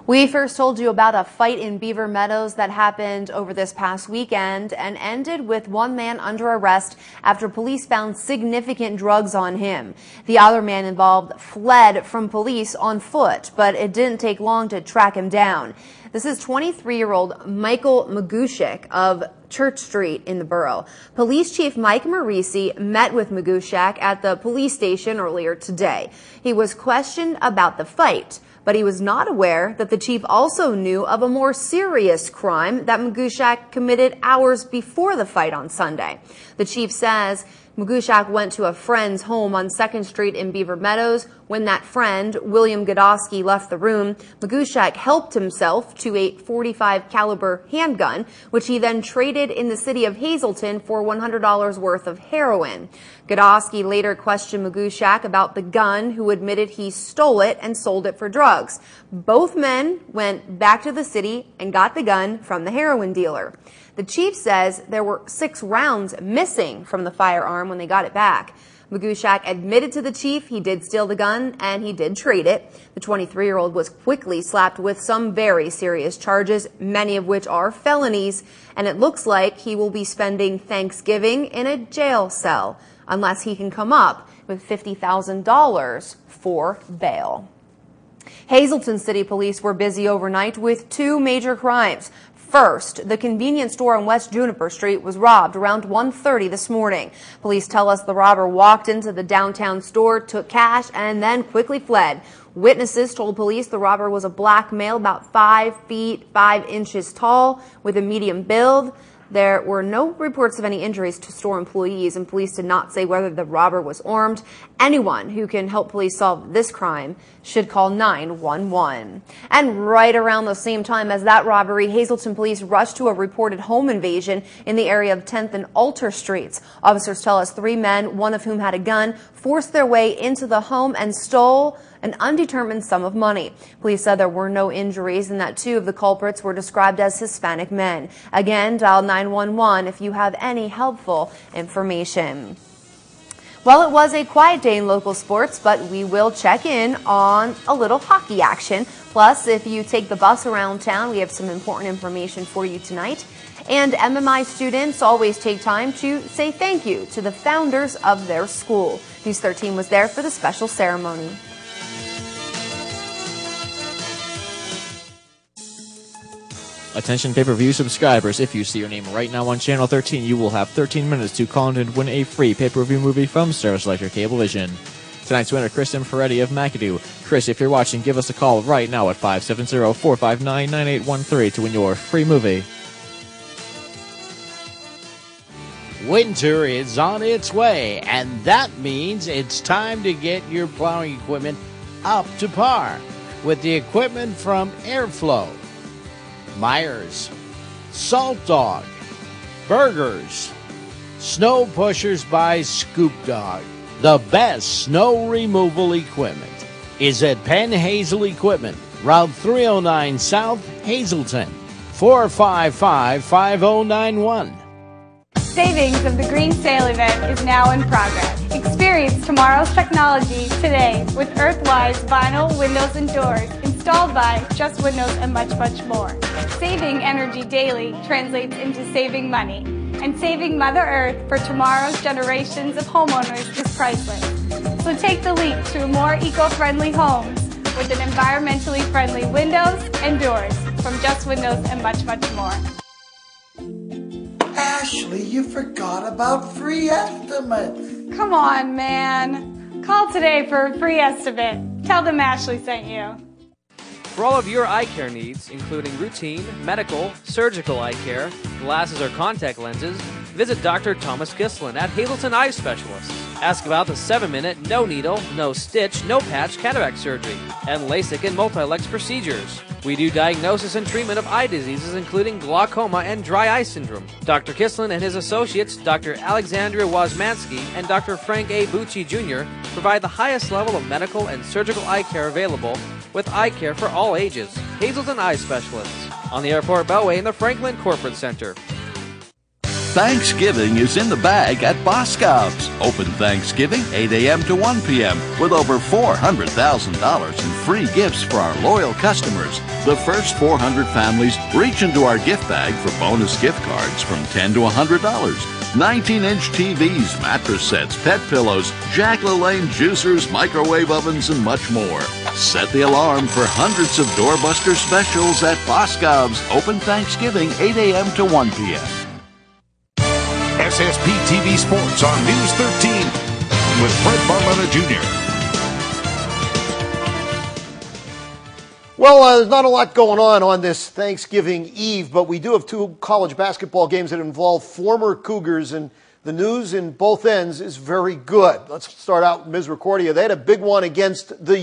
We first told you about a fight in Beaver Meadows that happened over this past weekend and ended with one man under arrest after police found significant drugs on him. The other man involved fled from police on foot, but it didn't take long to track him down. This is 23-year-old Michael Magushik of Church Street in the borough. Police Chief Mike Marisi met with Magushik at the police station earlier today. He was questioned about the fight, but he was not aware that the chief also knew of a more serious crime that Magushik committed hours before the fight on Sunday. The chief says Magushik went to a friend's home on 2nd Street in Beaver Meadows. When that friend, William Godosky, left the room, Magushik helped himself to a .45 caliber handgun, which he then traded in the city of Hazleton for $100 worth of heroin. Godosky later questioned Magushik about the gun, who admitted he stole it and sold it for drugs. Both men went back to the city and got the gun from the heroin dealer. The chief says there were 6 rounds missing from the firearm when they got it back. Magushik admitted to the chief he did steal the gun and he did trade it. The 23-year-old was quickly slapped with some very serious charges, many of which are felonies, and it looks like he will be spending Thanksgiving in a jail cell unless he can come up with $50,000 for bail. Hazleton City Police were busy overnight with 2 major crimes. First, the convenience store on West Juniper Street was robbed around 1:30 this morning. Police tell us the robber walked into the downtown store, took cash, and then quickly fled. Witnesses told police the robber was a black male about 5 feet 5 inches tall with a medium build. There were no reports of any injuries to store employees, and police did not say whether the robber was armed. Anyone who can help police solve this crime should call 911. And right around the same time as that robbery, Hazleton police rushed to a reported home invasion in the area of 10th and Alter Streets. Officers tell us 3 men, one of whom had a gun, forced their way into the home and stole an undetermined sum of money. Police said there were no injuries and that 2 of the culprits were described as Hispanic men. Again, dial 911 if you have any helpful information. Well, it was a quiet day in local sports, but we will check in on a little hockey action. Plus, if you take the bus around town, we have some important information for you tonight. And MMI students always take time to say thank you to the founders of their school. News 13 was there for the special ceremony. Attention pay-per-view subscribers, if you see your name right now on Channel 13, you will have 13 minutes to call in and win a free pay-per-view movie from Service Electric Cablevision. Tonight's winner, Kristen Ferretti of McAdoo. Chris, if you're watching, give us a call right now at 570-459-9813 to win your free movie. Winter is on its way, and that means it's time to get your plowing equipment up to par with the equipment from Airflow. Myers, Salt Dog, Burgers, Snow Pushers by Scoop Dog. The best snow removal equipment is at Penn Hazel Equipment, Route 309 South, Hazleton, 455-5091. Savings of the Green Sale event is now in progress. Experience tomorrow's technology today with Earthwise vinyl windows and doors installed by Just Windows and much, much more. Saving energy daily translates into saving money, and saving Mother Earth for tomorrow's generations of homeowners is priceless. So take the leap to more eco-friendly homes with an environmentally friendly windows and doors from Just Windows and much, much more. Ashley, you forgot about free estimates. Come on, man. Call today for a free estimate. Tell them Ashley sent you. For all of your eye care needs, including routine, medical, surgical eye care, glasses or contact lenses, visit Dr. Thomas Gislin at Hazleton Eye Specialists. Ask about the 7-minute, no needle, no stitch, no patch cataract surgery, and LASIK and multi-lex procedures. We do diagnosis and treatment of eye diseases, including glaucoma and dry eye syndrome. Dr. Kislin and his associates, Dr. Alexandria Wozmansky and Dr. Frank A. Bucci Jr., provide the highest level of medical and surgical eye care available, with eye care for all ages. Hazleton Eye Specialists, on the Airport Beltway in the Franklin Corporate Center. Thanksgiving is in the bag at Boscov's. Open Thanksgiving 8 a.m. to 1 p.m. with over $400,000 in free gifts for our loyal customers. The first 400 families reach into our gift bag for bonus gift cards from $10 to $100. 19-inch TVs, mattress sets, pet pillows, Jack LaLanne juicers, microwave ovens, and much more. Set the alarm for hundreds of doorbuster specials at Boscov's. Open Thanksgiving 8 a.m. to 1 p.m. SSP TV Sports on News 13 with Fred Barletta Jr. Well, there's not a lot going on this Thanksgiving Eve, but we do have two college basketball games that involve former Cougars, and the news in both ends is very good. Let's start out with Misericordia. They had a big one against the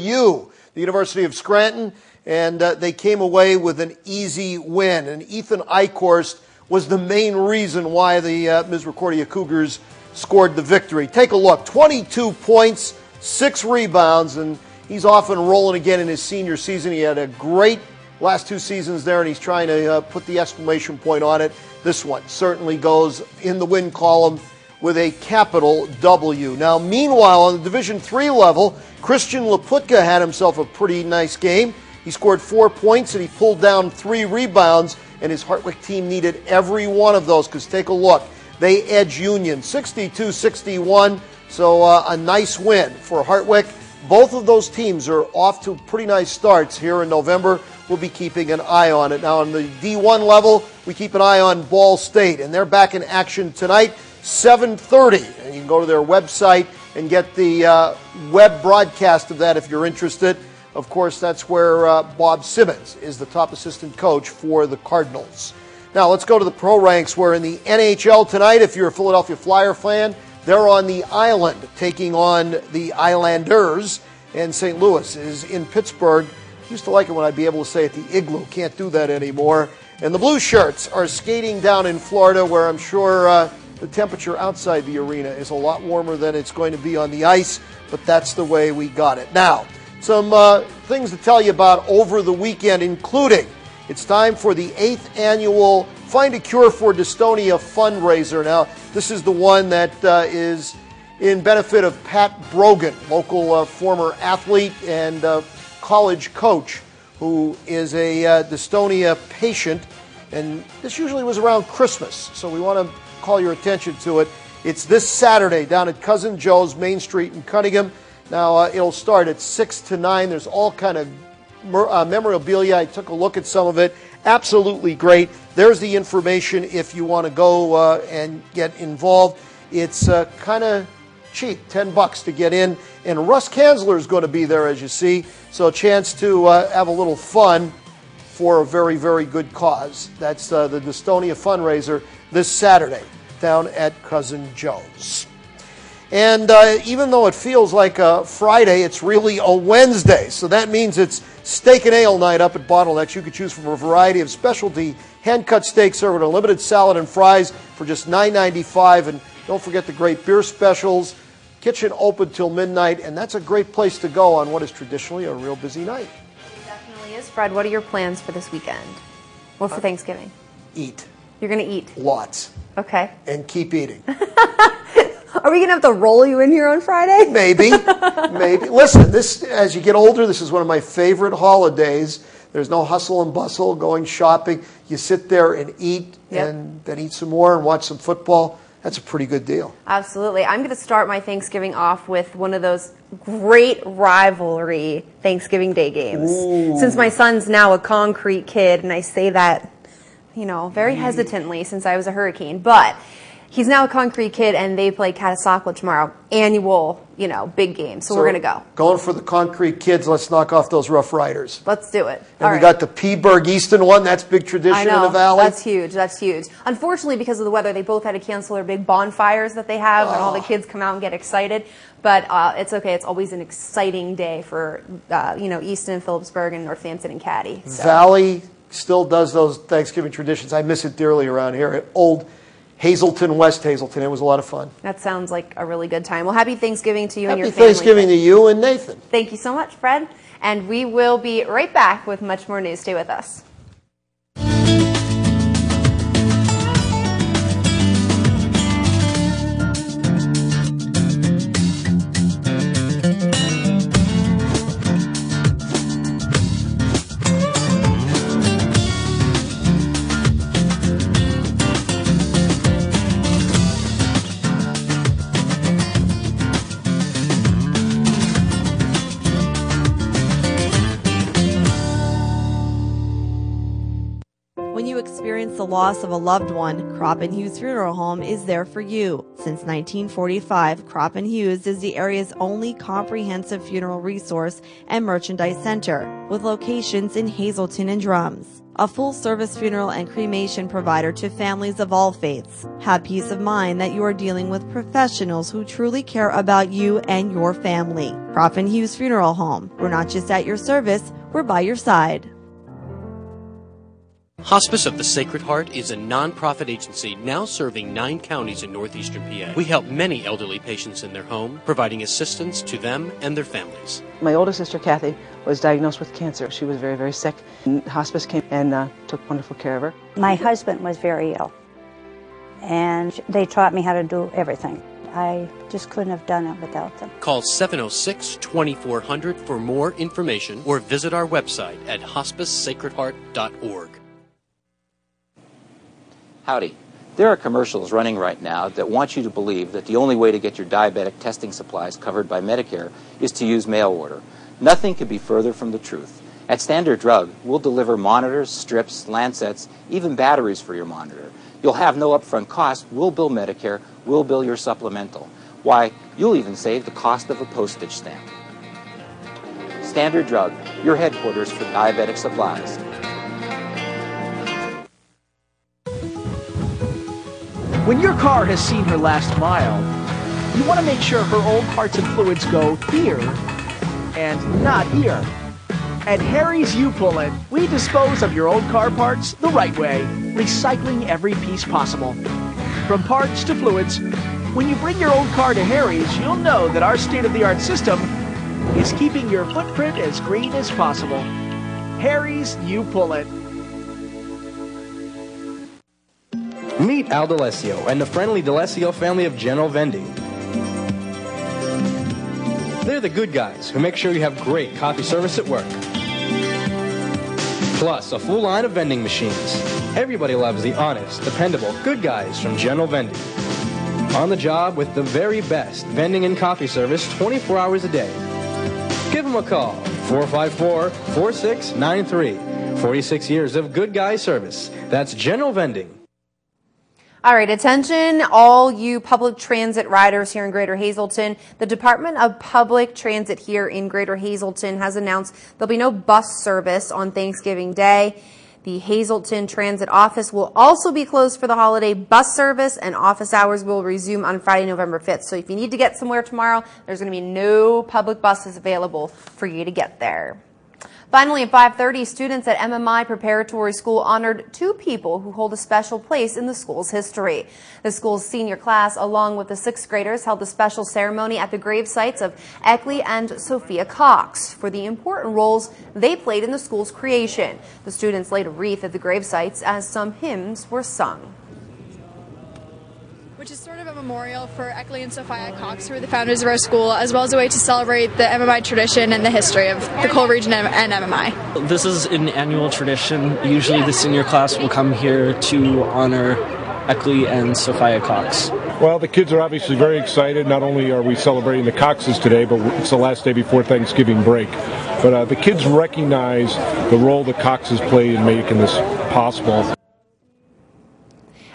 University of Scranton, and they came away with an easy win. And Ethan Eichhorst was the main reason why the Misericordia Cougars scored the victory. Take a look. 22 points, 6 rebounds, and he's off and rolling again in his senior season. He had a great last 2 seasons there, and he's trying to put the exclamation point on it. This one certainly goes in the win column with a capital W. Now, meanwhile, on the Division III level, Christian Laputka had himself a pretty nice game. He scored 4 points, and he pulled down 3 rebounds, and his Hartwick team needed every one of those, because take a look. They edge Union 62-61, so a nice win for Hartwick. Both of those teams are off to pretty nice starts here in November. We'll be keeping an eye on it. Now, on the D1 level, we keep an eye on Ball State, and they're back in action tonight, 7:30. And you can go to their website and get the web broadcast of that if you're interested. Of course, that's where Bob Simmons is the top assistant coach for the Cardinals. Now, let's go to the pro ranks, where in the NHL tonight, if you're a Philadelphia Flyer fan, they're on the island taking on the Islanders, and St. Louis is in Pittsburgh. Used to like it when I'd be able to say at the Igloo. Can't do that anymore. And the Blue Shirts are skating down in Florida, where I'm sure the temperature outside the arena is a lot warmer than it's going to be on the ice, but that's the way we got it. Now, some things to tell you about over the weekend, including it's time for the 8th annual Find a Cure for Dystonia fundraiser. Now, this is the one that is in benefit of Pat Brogan, local former athlete and college coach, who is a dystonia patient. And this usually was around Christmas, so we want to call your attention to it. It's this Saturday down at Cousin Joe's, Main Street in Cunningham. Now, it'll start at 6 to 9. There's all kind of memorabilia. I took a look at some of it. Absolutely great. There's the information if you want to go and get involved. It's kind of cheap, $10 to get in. And Russ Kanzler is going to be there, as you see. So a chance to have a little fun for a very, very good cause. That's the Dystonia fundraiser this Saturday down at Cousin Joe's. And even though it feels like a Friday, it's really a Wednesday. So that means it's steak and ale night up at Bottlenecks. You can choose from a variety of specialty hand-cut steaks served with unlimited salad and fries for just $9.95. And don't forget the great beer specials. Kitchen open till midnight, and that's a great place to go on what is traditionally a real busy night. It definitely is. Fred, what are your plans for this weekend? What for Thanksgiving? Eat. You're going to eat? Lots. Okay. And keep eating. Are we going to have to roll you in here on Friday? Maybe. Maybe. Listen, this, as you get older, this is one of my favorite holidays. There's no hustle and bustle going shopping. You sit there and eat, and then eat some more and watch some football. That's a pretty good deal. Absolutely. I'm going to start my Thanksgiving off with one of those great rivalry Thanksgiving Day games. Ooh. Since my son's now a concrete kid, and I say that, you know, very hesitantly since I was a Hurricane, but he's now a concrete kid, and they play Catasauqua tomorrow. Annual, you know, big game. So we're going to go. Going for the concrete kids. Let's knock off those Rough Riders. Let's do it. And we got the Peaburg Easton one. That's big tradition in the Valley. That's huge. That's huge. Unfortunately, because of the weather, they both had to cancel their big bonfires that they have, and all the kids come out and get excited. But it's okay. It's always an exciting day for, you know, Easton, Phillipsburg, and Northampton and Caddy. So. Valley still does those Thanksgiving traditions. I miss it dearly around here at old Hazleton, West Hazleton. It was a lot of fun. That sounds like a really good time. Well, happy Thanksgiving to you and your family. Happy Thanksgiving to you and Nathan. Thank you so much, Fred. And we will be right back with much more news. Stay with us. experienced the loss of a loved one, Crop and Hughes Funeral Home is there for you. Since 1945, Crop and Hughes is the area's only comprehensive funeral resource and merchandise center, with locations in Hazleton and Drums. A full-service funeral and cremation provider to families of all faiths. Have peace of mind that you are dealing with professionals who truly care about you and your family. Crop and Hughes Funeral Home. We're not just at your service, we're by your side. Hospice of the Sacred Heart is a non-profit agency now serving 9 counties in northeastern PA. We help many elderly patients in their home, providing assistance to them and their families. My older sister, Kathy, was diagnosed with cancer. She was very, very sick. Hospice came and took wonderful care of her. My husband was very ill, and they taught me how to do everything. I just couldn't have done it without them. Call 706-2400 for more information or visit our website at hospicesacredheart.org. Howdy. There are commercials running right now that want you to believe that the only way to get your diabetic testing supplies covered by Medicare is to use mail order. Nothing could be further from the truth. At Standard Drug, we'll deliver monitors, strips, lancets, even batteries for your monitor. You'll have no upfront cost. We'll bill Medicare. We'll bill your supplemental. Why, you'll even save the cost of a postage stamp. Standard Drug, your headquarters for diabetic supplies. When your car has seen her last mile, you want to make sure her old parts and fluids go here and not here. At Harry's U-Pull-It, we dispose of your old car parts the right way, recycling every piece possible. From parts to fluids, when you bring your old car to Harry's, you'll know that our state-of-the-art system is keeping your footprint as green as possible. Harry's U-Pull-It. Meet Al D'Alessio and the friendly D'Alessio family of general vending. They're the good guys who make sure you have great coffee service at work. Plus, a full line of vending machines. Everybody loves the honest, dependable, good guys from general vending. On the job with the very best vending and coffee service 24 hours a day. Give them a call, 454-4693. 46 years of good guy service. That's general vending. All right, attention all you public transit riders here in Greater Hazleton. The Department of Public Transit here in Greater Hazleton has announced there'll be no bus service on Thanksgiving Day. The Hazleton Transit Office will also be closed for the holiday. Bus service and office hours will resume on Friday, November 5th. So if you need to get somewhere tomorrow, there's going to be no public buses available for you to get there. Finally, at 5:30, students at MMI Preparatory School honored 2 people who hold a special place in the school's history. The school's senior class, along with the 6th graders, held a special ceremony at the grave sites of Eckley and Sophia Cox for the important roles they played in the school's creation. The students laid a wreath at the grave sites as some hymns were sung. Which is sort of a memorial for Eckley and Sophia Cox, who were the founders of our school, as well as a way to celebrate the MMI tradition and the history of the Cole region and MMI. This is an annual tradition. Usually the senior class will come here to honor Eckley and Sophia Cox. Well, the kids are obviously very excited. Not only are we celebrating the Coxes today, but it's the last day before Thanksgiving break. But the kids recognize the role the Coxes played in making this possible.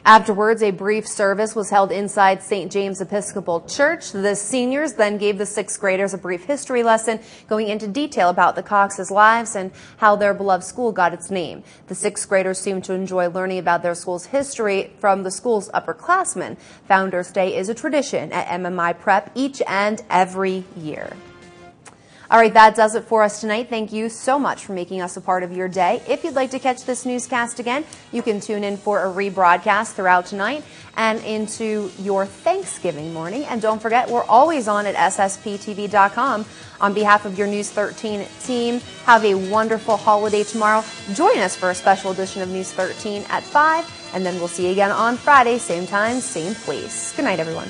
Afterwards, a brief service was held inside St. James Episcopal Church. The seniors then gave the 6th graders a brief history lesson going into detail about the Coxes' lives and how their beloved school got its name. The 6th graders seemed to enjoy learning about their school's history from the school's upperclassmen. Founders Day is a tradition at MMI Prep each and every year. All right, that does it for us tonight. Thank you so much for making us a part of your day. If you'd like to catch this newscast again, you can tune in for a rebroadcast throughout tonight and into your Thanksgiving morning. And don't forget, we're always on at ssptv.com. On behalf of your News 13 team, have a wonderful holiday tomorrow. Join us for a special edition of News 13 at 5, and then we'll see you again on Friday, same time, same place. Good night, everyone.